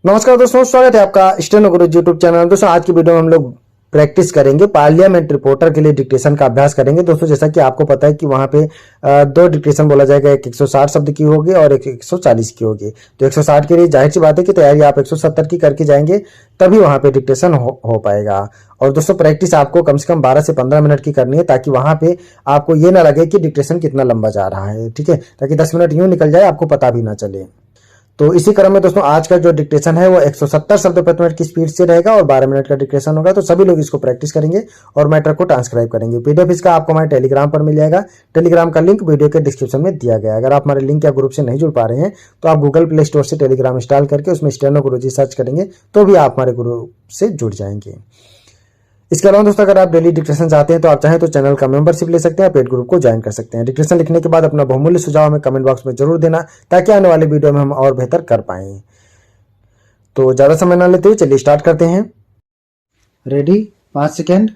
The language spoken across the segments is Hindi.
नमस्कार दोस्तों, स्वागत है आपका स्टेनो गुरु यूट्यूब चैनल। दोस्तों आज की वीडियो में हम लोग प्रैक्टिस करेंगे पार्लियामेंट रिपोर्टर के लिए डिक्टेशन का अभ्यास करेंगे। दोस्तों जैसा कि आपको पता है कि वहां पे दो डिक्टेशन बोला जाएगा, एक 160 शब्द की होगी और एक 140 की होगी। तो 160 के लिए जाहिर सी बात है कि तैयारी आप 170 की करके जाएंगे तभी वहां पे डिक्टेशन हो पाएगा। और दोस्तों प्रैक्टिस आपको कम से कम 12 से 15 मिनट की करनी है, ताकि वहां पे आपको ये ना लगे कि डिक्टेशन कितना लंबा जा रहा है। ठीक है, ताकि 10 मिनट यूं निकल जाए आपको पता भी ना चले। तो इसी क्रम में दोस्तों आज का जो डिक्टेशन है वो 170 शब्द प्रति मिनट की स्पीड से रहेगा और 12 मिनट का डिक्टेशन होगा। तो सभी लोग इसको प्रैक्टिस करेंगे और मैटर को ट्रांसक्राइब करेंगे। पीडीएफ इसका आपको हमारे टेलीग्राम पर मिल जाएगा। टेलीग्राम का लिंक वीडियो के डिस्क्रिप्शन में दिया गया है। अगर आप हमारे लिंक या ग्रुप से नहीं जुड़ पा रहे हैं तो आप गूगल प्ले स्टोर से टेलीग्राम इंस्टॉल करके उसमें स्टेनो गुरुजी सर्च करेंगे तो भी आप हमारे ग्रुप से जुड़ जाएंगे। इसके अलावा दोस्तों अगर आप डेली डिक्टेशन चाहते हैं तो आप चाहें तो चैनल का मेंबरशिप ले सकते हैं, पेड ग्रुप को ज्वाइन कर सकते हैं। डिक्टेशन लिखने के बाद अपना बहुमूल्य सुझाव हमें कमेंट बॉक्स में जरूर देना, ताकि आने वाले वीडियो में हम और बेहतर कर पाएं। तो ज्यादा समय ना लेते हुए चलिए स्टार्ट करते हैं। Ready, 5 second,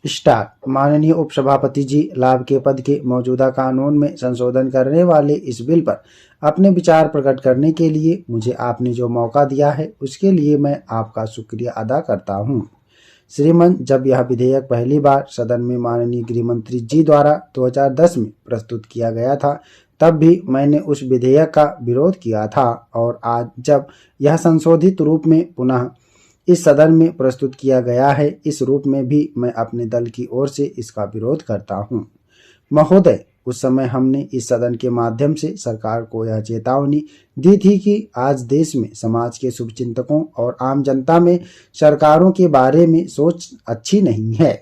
start. माननीय उपसभापति जी, लाभ के पद के मौजूदा कानून में संशोधन करने वाले इस बिल पर अपने विचार प्रकट करने के लिए मुझे आपने जो मौका दिया है उसके लिए मैं आपका शुक्रिया अदा करता हूं। श्रीमान, जब यह विधेयक पहली बार सदन में माननीय गृह मंत्री जी द्वारा 2010 में प्रस्तुत किया गया था, तब भी मैंने उस विधेयक का विरोध किया था और आज जब यह संशोधित रूप में पुनः इस सदन में प्रस्तुत किया गया है, इस रूप में भी मैं अपने दल की ओर से इसका विरोध करता हूं। महोदय, उस समय हमने इस सदन के माध्यम से सरकार को यह चेतावनी दी थी कि आज देश में समाज के शुभचिंतकों और आम जनता में सरकारों के बारे में सोच अच्छी नहीं है।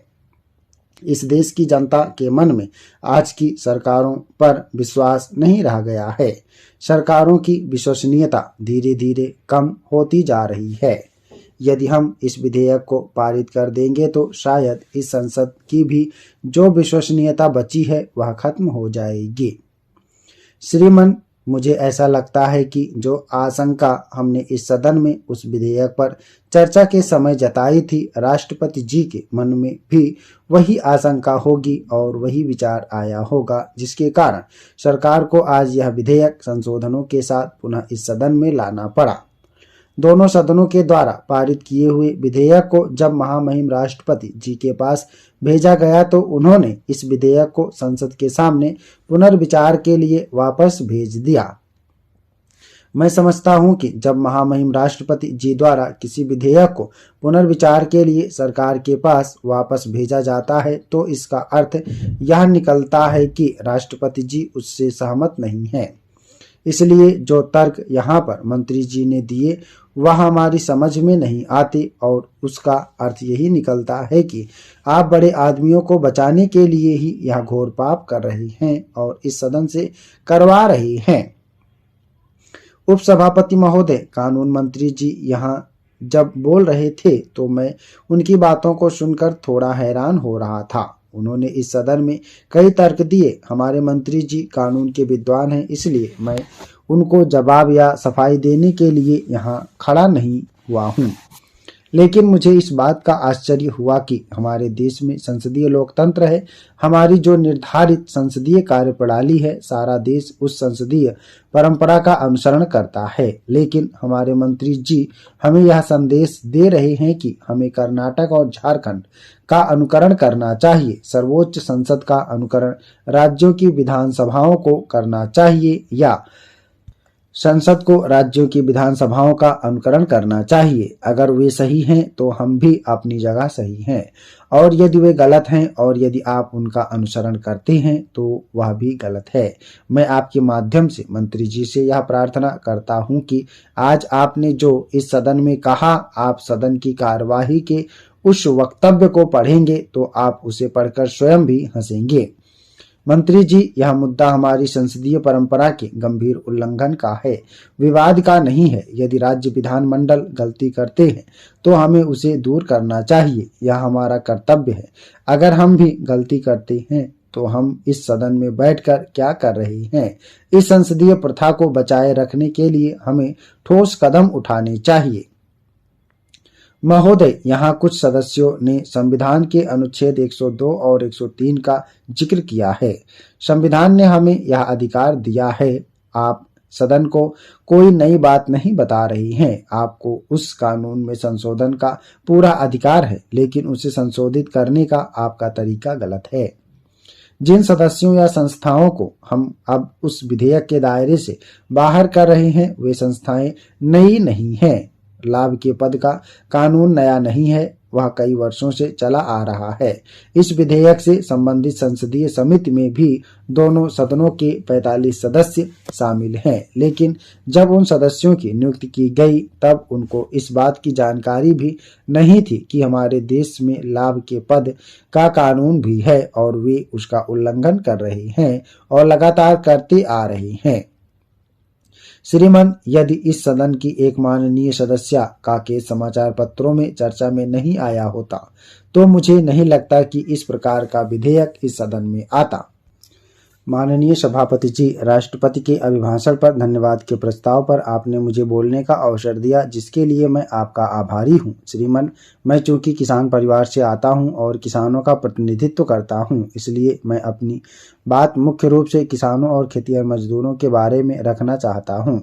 इस देश की जनता के मन में आज की सरकारों पर विश्वास नहीं रह गया है। सरकारों की विश्वसनीयता धीरे धीरे कम होती जा रही है। यदि हम इस विधेयक को पारित कर देंगे तो शायद इस संसद की भी जो विश्वसनीयता बची है वह खत्म हो जाएगी। श्रीमान, मुझे ऐसा लगता है कि जो आशंका हमने इस सदन में उस विधेयक पर चर्चा के समय जताई थी, राष्ट्रपति जी के मन में भी वही आशंका होगी और वही विचार आया होगा, जिसके कारण सरकार को आज यह विधेयक संशोधनों के साथ पुनः इस सदन में लाना पड़ा। दोनों सदनों के द्वारा पारित किए हुए विधेयक को जब महामहिम राष्ट्रपति जी के पास भेजा गया तो उन्होंने इस विधेयक को संसद के सामने पुनर्विचार के लिए वापस भेज दिया। मैं समझता हूं कि जब महामहिम राष्ट्रपति जी द्वारा किसी विधेयक को पुनर्विचार के लिए सरकार के पास वापस भेजा जाता है तो इसका अर्थ यह निकलता है कि राष्ट्रपति जी उससे सहमत नहीं है। इसलिए जो तर्क यहाँ पर मंत्री जी ने दिए वह हमारी समझ में नहीं आते और उसका अर्थ यही निकलता है कि आप बड़े आदमियों को बचाने के लिए ही यह घोर पाप कर रहे हैं और इस सदन से करवा रहे हैं। उपसभापति महोदय, कानून मंत्री जी यहाँ जब बोल रहे थे तो मैं उनकी बातों को सुनकर थोड़ा हैरान हो रहा था। उन्होंने इस सदन में कई तर्क दिए। हमारे मंत्री जी कानून के विद्वान हैं, इसलिए मैं उनको जवाब या सफाई देने के लिए यहाँ खड़ा नहीं हुआ हूँ। लेकिन मुझे इस बात का आश्चर्य हुआ कि हमारे देश में संसदीय लोकतंत्र है। हमारी जो निर्धारित संसदीय कार्यप्रणाली है, सारा देश उस संसदीय परंपरा का अनुसरण करता है। लेकिन हमारे मंत्री जी हमें यह संदेश दे रहे हैं कि हमें कर्नाटक और झारखंड का अनुकरण करना चाहिए, सर्वोच्च संसद का अनुकरण राज्यों की विधानसभाओं को करना चाहिए या संसद को राज्यों की विधानसभाओं का अनुकरण करना चाहिए। अगर वे सही हैं तो हम भी अपनी जगह सही हैं, और यदि वे गलत हैं और यदि आप उनका अनुसरण करते हैं तो वह भी गलत है। मैं आपके माध्यम से मंत्री जी से यह प्रार्थना करता हूं कि आज आपने जो इस सदन में कहा, आप सदन की कार्यवाही के उस वक्तव्य को पढ़ेंगे तो आप उसे पढ़कर स्वयं भी हंसेंगे। मंत्री जी, यह मुद्दा हमारी संसदीय परंपरा के गंभीर उल्लंघन का है, विवाद का नहीं है। यदि राज्य विधानमंडल गलती करते हैं तो हमें उसे दूर करना चाहिए, यह हमारा कर्तव्य है। अगर हम भी गलती करते हैं तो हम इस सदन में बैठकर क्या कर रहे हैं? इस संसदीय प्रथा को बचाए रखने के लिए हमें ठोस कदम उठाने चाहिए। महोदय, यहाँ कुछ सदस्यों ने संविधान के अनुच्छेद 102 और 103 का जिक्र किया है। संविधान ने हमें यह अधिकार दिया है। आप सदन को कोई नई बात नहीं बता रही हैं। आपको उस कानून में संशोधन का पूरा अधिकार है, लेकिन उसे संशोधित करने का आपका तरीका गलत है। जिन सदस्यों या संस्थाओं को हम अब उस विधेयक के दायरे से बाहर कर रहे हैं, वे संस्थाएं नई नहीं हैं। लाभ के पद का कानून नया नहीं है, वह कई वर्षों से चला आ रहा है। इस विधेयक से संबंधित संसदीय समिति में भी दोनों सदनों के 45 सदस्य शामिल हैं, लेकिन जब उन सदस्यों की नियुक्ति की गई तब उनको इस बात की जानकारी भी नहीं थी कि हमारे देश में लाभ के पद का कानून भी है और वे उसका उल्लंघन कर रहे हैं और लगातार करते आ रहे हैं। श्रीमान, यदि इस सदन की एक माननीय सदस्या का केस समाचार पत्रों में चर्चा में नहीं आया होता तो मुझे नहीं लगता कि इस प्रकार का विधेयक इस सदन में आता। माननीय सभापति जी, राष्ट्रपति के अभिभाषण पर धन्यवाद के प्रस्ताव पर आपने मुझे बोलने का अवसर दिया, जिसके लिए मैं आपका आभारी हूं। श्रीमान, मैं चूंकि किसान परिवार से आता हूं और किसानों का प्रतिनिधित्व करता हूं, इसलिए मैं अपनी बात मुख्य रूप से किसानों और खेतिहर मजदूरों के बारे में रखना चाहता हूं।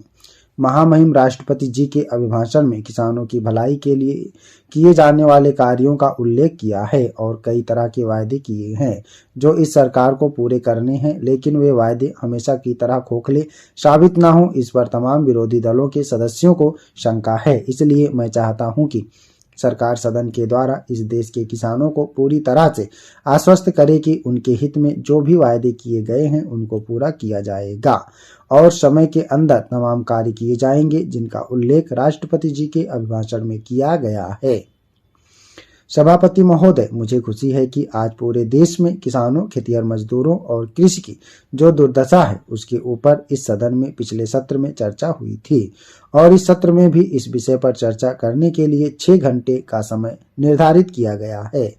महामहिम राष्ट्रपति जी के अभिभाषण में किसानों की भलाई के लिए किए जाने वाले कार्यों का उल्लेख किया है और कई तरह के वायदे किए हैं जो इस सरकार को पूरे करने हैं, लेकिन वे वायदे हमेशा की तरह खोखले साबित न हो, इस पर तमाम विरोधी दलों के सदस्यों को शंका है। इसलिए मैं चाहता हूं कि सरकार सदन के द्वारा इस देश के किसानों को पूरी तरह से आश्वस्त करे कि उनके हित में जो भी वायदे किए गए हैं उनको पूरा किया जाएगा और समय के अंदर तमाम कार्य किए जाएंगे जिनका उल्लेख राष्ट्रपति जी के अभिभाषण में किया गया है। सभापति महोदय, मुझे खुशी है कि आज पूरे देश में किसानों, खेतिहर मजदूरों और कृषि की जो दुर्दशा है उसके ऊपर इस सदन में पिछले सत्र में चर्चा हुई थी और इस सत्र में भी इस विषय पर चर्चा करने के लिए 6 घंटे का समय निर्धारित किया गया है।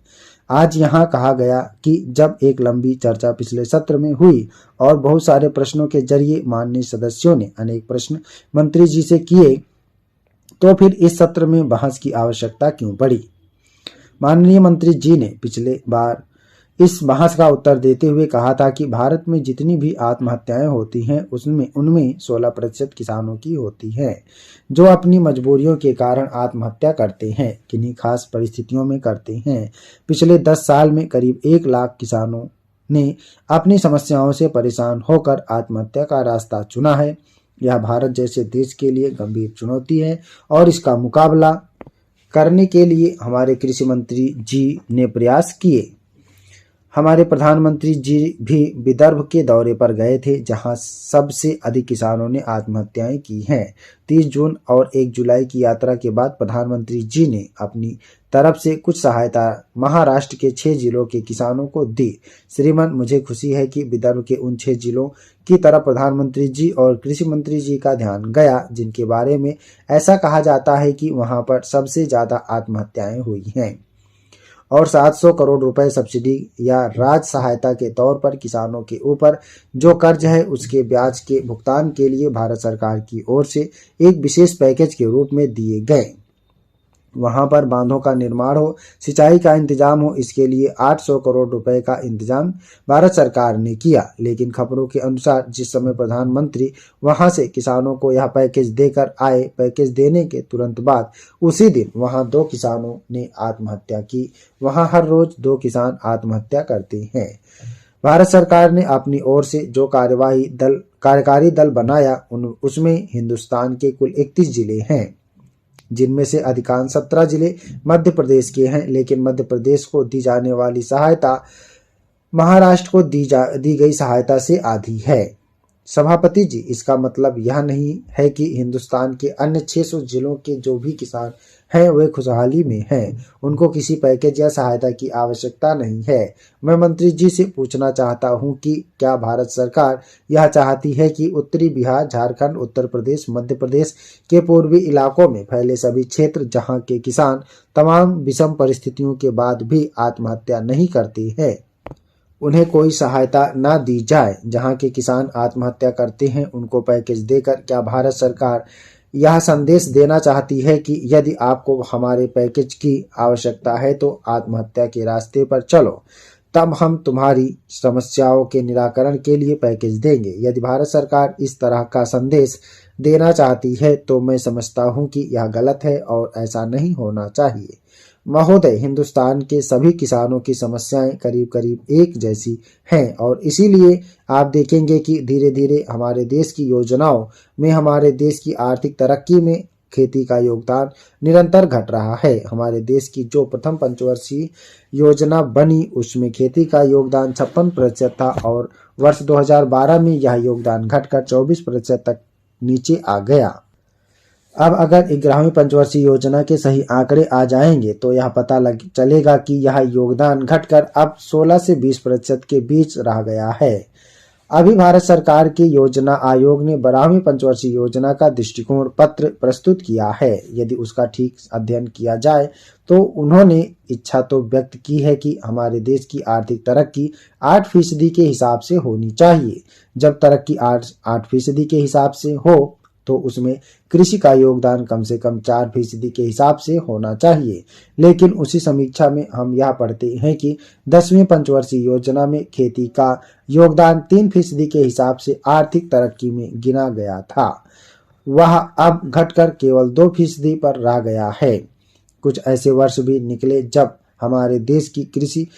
आज यहाँ कहा गया कि जब एक लंबी चर्चा पिछले सत्र में हुई और बहुत सारे प्रश्नों के जरिए माननीय सदस्यों ने अनेक प्रश्न मंत्री जी से किए, तो फिर इस सत्र में बहस की आवश्यकता क्यों पड़ी। माननीय मंत्री जी ने पिछले बार इस बहस का उत्तर देते हुए कहा था कि भारत में जितनी भी आत्महत्याएं होती हैं उनमें 16% किसानों की होती हैं जो अपनी मजबूरियों के कारण आत्महत्या करते हैं, किन्हीं खास परिस्थितियों में करते हैं। पिछले 10 साल में करीब 1 लाख किसानों ने अपनी समस्याओं से परेशान होकर आत्महत्या का रास्ता चुना है। यह भारत जैसे देश के लिए गंभीर चुनौती है और इसका मुकाबला करने के लिए हमारे कृषि मंत्री जी ने प्रयास किए। हमारे प्रधानमंत्री जी भी विदर्भ के दौरे पर गए थे जहां सबसे अधिक किसानों ने आत्महत्याएं की हैं। 30 जून और 1 जुलाई की यात्रा के बाद प्रधानमंत्री जी ने अपनी तरफ से कुछ सहायता महाराष्ट्र के 6 जिलों के किसानों को दी। श्रीमान, मुझे खुशी है कि विदर्भ के उन 6 जिलों की तरफ प्रधानमंत्री जी और कृषि मंत्री जी का ध्यान गया जिनके बारे में ऐसा कहा जाता है कि वहां पर सबसे ज्यादा आत्महत्याएं हुई हैं और 700 करोड़ रुपए सब्सिडी या राज सहायता के तौर पर किसानों के ऊपर जो कर्ज है उसके ब्याज के भुगतान के लिए भारत सरकार की ओर से एक विशेष पैकेज के रूप में दिए गए। वहां पर बांधों का निर्माण हो, सिंचाई का इंतजाम हो, इसके लिए 800 करोड़ रुपए का इंतजाम भारत सरकार ने किया। लेकिन खबरों के अनुसार जिस समय प्रधानमंत्री वहां से किसानों को यह पैकेज देकर आए, पैकेज देने के तुरंत बाद उसी दिन वहां 2 किसानों ने आत्महत्या की। वहां हर रोज 2 किसान आत्महत्या करते हैं। भारत सरकार ने अपनी ओर से जो कार्यकारी दल बनाया उसमें हिंदुस्तान के कुल 31 जिले हैं, जिनमें से अधिकांश 17 जिले मध्य प्रदेश के हैं, लेकिन मध्य प्रदेश को दी जाने वाली सहायता महाराष्ट्र को दी गई सहायता से आधी है। सभापति जी, इसका मतलब यह नहीं है कि हिंदुस्तान के अन्य 600 जिलों के जो भी किसान हैं वे खुशहाली में हैं, उनको किसी पैकेज या सहायता की आवश्यकता नहीं है। मैं मंत्री जी से पूछना चाहता हूं कि क्या भारत सरकार यह चाहती है कि उत्तरी बिहार, झारखंड, उत्तर प्रदेश, मध्य प्रदेश के पूर्वी इलाकों में फैले सभी क्षेत्र जहां के किसान तमाम विषम परिस्थितियों के बाद भी आत्महत्या नहीं करते हैं, उन्हें कोई सहायता ना दी जाए। जहां के किसान आत्महत्या करते हैं उनको पैकेज देकर क्या भारत सरकार यह संदेश देना चाहती है कि यदि आपको हमारे पैकेज की आवश्यकता है तो आत्महत्या के रास्ते पर चलो। तब हम तुम्हारी समस्याओं के निराकरण के लिए पैकेज देंगे। यदि भारत सरकार इस तरह का संदेश देना चाहती है तो मैं समझता हूं कि यह गलत है और ऐसा नहीं होना चाहिए। महोदय, हिंदुस्तान के सभी किसानों की समस्याएं करीब करीब एक जैसी हैं और इसीलिए आप देखेंगे कि धीरे धीरे हमारे देश की योजनाओं में हमारे देश की आर्थिक तरक्की में खेती का योगदान निरंतर घट रहा है। हमारे देश की जो प्रथम पंचवर्षीय योजना बनी उसमें खेती का योगदान 56% था और वर्ष 2012 में यह योगदान घटकर 24% तक नीचे आ गया। अब अगर 11वीं पंचवर्षीय योजना के सही आंकड़े आ जाएंगे तो यह पता चलेगा कि यह योगदान घटकर अब 16 से 20% के बीच रह गया है। अभी भारत सरकार के योजना आयोग ने 12वीं पंचवर्षीय योजना का दृष्टिकोण पत्र प्रस्तुत किया है। यदि उसका ठीक अध्ययन किया जाए तो उन्होंने इच्छा तो व्यक्त की है कि हमारे देश की आर्थिक तरक्की 8% के हिसाब से होनी चाहिए। जब तरक्की 8% के हिसाब से हो तो उसमें कृषि का योगदान कम से कम 4% के हिसाब से होना चाहिए। लेकिन उसी समीक्षा में हम यह पढ़ते हैं कि 10वीं पंचवर्षीय योजना में खेती का योगदान 3% के हिसाब से आर्थिक तरक्की में गिना गया था। वह अब घटकर केवल 2% पर रह गया है। कुछ ऐसे वर्ष भी निकले जब हमारे देश की कृषि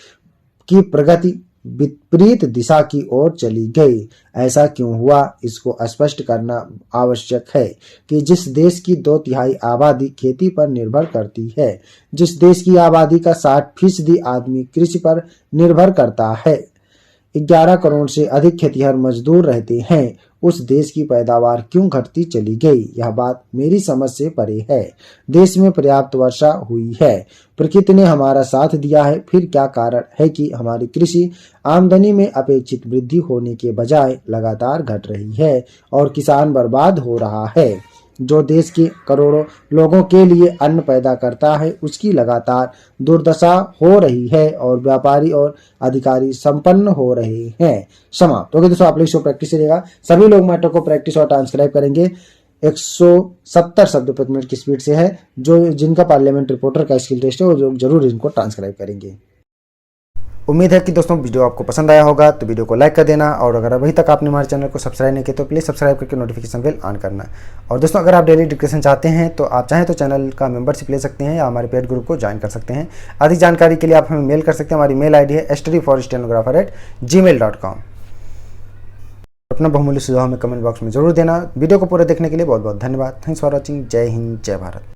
की प्रगति विपरीत दिशा की ओर चली गई। ऐसा क्यों हुआ, इसको स्पष्ट करना आवश्यक है कि जिस देश की 2/3 आबादी खेती पर निर्भर करती है, जिस देश की आबादी का 60% आदमी कृषि पर निर्भर करता है, 11 करोड़ से अधिक खेतिहर मजदूर रहते हैं, उस देश की पैदावार क्यों घटती चली गई? यह बात मेरी समझ से परे है। देश में पर्याप्त वर्षा हुई है, प्रकृति ने हमारा साथ दिया है, फिर क्या कारण है कि हमारी कृषि आमदनी में अपेक्षित वृद्धि होने के बजाय लगातार घट रही है और किसान बर्बाद हो रहा है? जो देश के करोड़ों लोगों के लिए अन्न पैदा करता है उसकी लगातार दुर्दशा हो रही है और व्यापारी और अधिकारी संपन्न हो रहे हैं। समाप्त। ओके दोस्तों, आप लोग इसको प्रैक्टिस करिएगा। सभी लोग मैटर को प्रैक्टिस और ट्रांसक्राइब करेंगे। 170 शब्द प्रति मिनट की स्पीड से है। जो जिनका पार्लियामेंट रिपोर्टर का स्किल टेस्ट है वो लोग जरूर इनको ट्रांसक्राइब करेंगे। उम्मीद है कि दोस्तों वीडियो आपको पसंद आया होगा, तो वीडियो को लाइक कर देना और अगर अभी तक आपने हमारे चैनल को सब्सक्राइब नहीं किया तो प्लीज़ सब्सक्राइब करके नोटिफिकेशन बेल ऑन करना। और दोस्तों अगर आप डेली डिस्कशन चाहते हैं तो आप चाहें तो चैनल का मेंबरशिप ले सकते हैं या हमारे पेड ग्रुप को ज्वाइन कर सकते हैं। अधिक जानकारी के लिए आप हमें मेल कर सकते हैं। हमारी मेल ID है studyforstenographer@gmail.com। अपना बहुमूल्य सुझाव हमें कमेंट बॉक्स में जरूर देना। वीडियो को पूरा देखने के लिए बहुत बहुत धन्यवाद। Thanks for watching. जय हिंद, जय भारत।